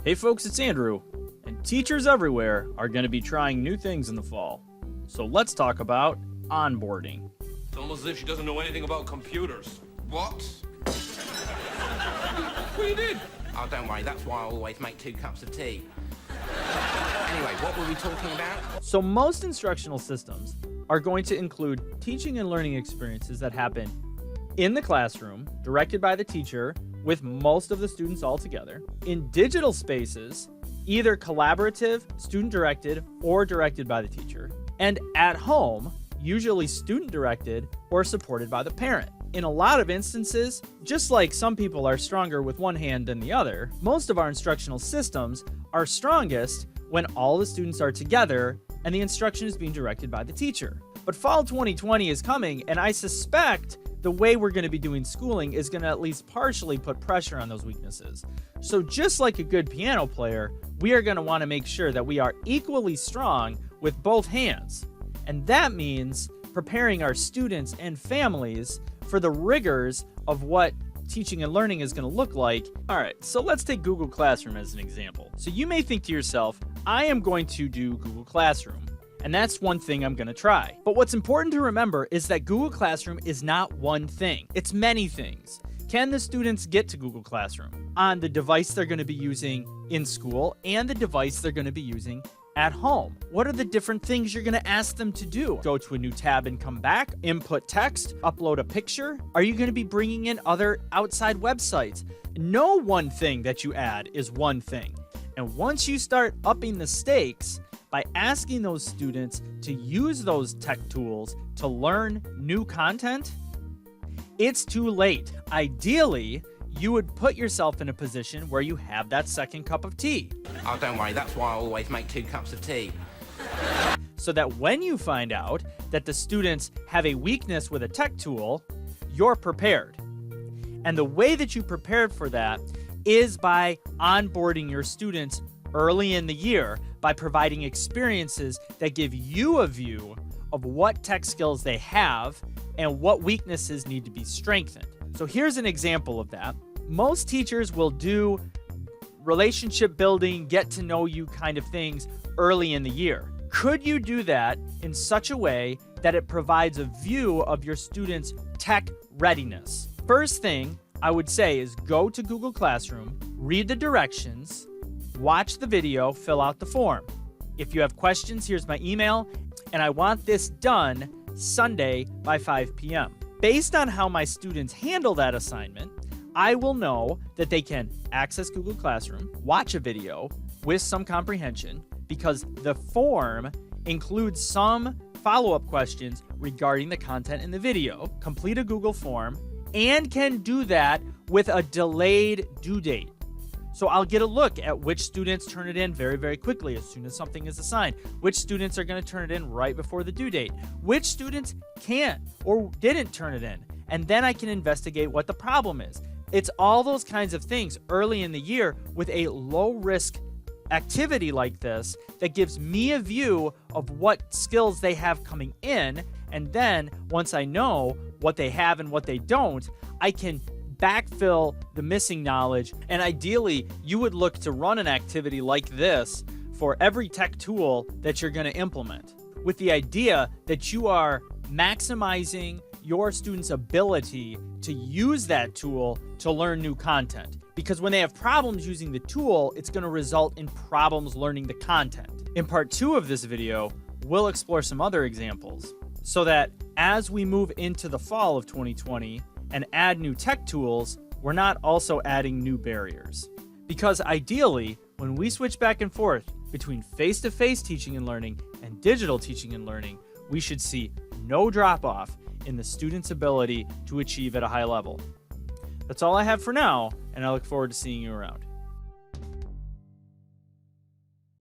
Hey folks, it's Andrew, and teachers everywhere are going to be trying new things in the fall. So let's talk about onboarding. It's almost as if she doesn't know anything about computers. What? What you did? Oh, don't worry, that's why I always make 2 cups of tea. Anyway, what were we talking about? So most instructional systems are going to include teaching and learning experiences that happen in the classroom, directed by the teacher, with most of the students all together. In digital spaces, either collaborative, student-directed, or directed by the teacher. And at home, usually student-directed or supported by the parent. In a lot of instances, just like some people are stronger with one hand than the other, most of our instructional systems are strongest when all the students are together and the instruction is being directed by the teacher. But fall 2020 is coming, and I suspect the way we're going to be doing schooling is going to at least partially put pressure on those weaknesses. So just like a good piano player, we are going to want to make sure that we are equally strong with both hands. And that means preparing our students and families for the rigors of what teaching and learning is going to look like. All right, so let's take Google Classroom as an example. So you may think to yourself, I am going to do Google Classroom, and that's one thing I'm going to try. But what's important to remember is that Google Classroom is not one thing. It's many things. Can the students get to Google Classroom on the device they're going to be using in school and the device they're going to be using at home? What are the different things you're going to ask them to do? Go to a new tab and come back, input text, upload a picture? Are you going to be bringing in other outside websites? No one thing that you add is one thing. And once you start upping the stakes by asking those students to use those tech tools to learn new content, it's too late. Ideally, you would put yourself in a position where you have that second cup of tea. Oh, don't worry, that's why I always make 2 cups of tea. So that when you find out that the students have a weakness with a tech tool, you're prepared. And the way that you prepared for that is by onboarding your students early in the year by providing experiences that give you a view of what tech skills they have and what weaknesses need to be strengthened. So here's an example of that. Most teachers will do relationship building, get to know you kind of things early in the year. Could you do that in such a way that it provides a view of your students' tech readiness? First thing I would say is go to Google Classroom, read the directions, watch the video, fill out the form. If you have questions, here's my email, and I want this done Sunday by 5 p.m. Based on how my students handle that assignment, I will know that they can access Google Classroom, watch a video with some comprehension, because the form includes some follow-up questions regarding the content in the video, complete a Google form, and can do that with a delayed due date. So I'll get a look at which students turn it in very, very quickly as soon as something is assigned, which students are going to turn it in right before the due date, which students can't or didn't turn it in, and then I can investigate what the problem is. It's all those kinds of things early in the year with a low-risk activity like this that gives me a view of what skills they have coming in, and then once I know what they have and what they don't, I can backfill the missing knowledge. And ideally, you would look to run an activity like this for every tech tool that you're going to implement, with the idea that you are maximizing your students' ability to use that tool to learn new content. Because when they have problems using the tool, it's going to result in problems learning the content. In part 2 of this video, we'll explore some other examples so that as we move into the fall of 2020 and add new tech tools, we're not also adding new barriers. Because ideally, when we switch back and forth between face-to-face teaching and learning and digital teaching and learning, we should see no drop-off in the student's ability to achieve at a high level. That's all I have for now, and I look forward to seeing you around.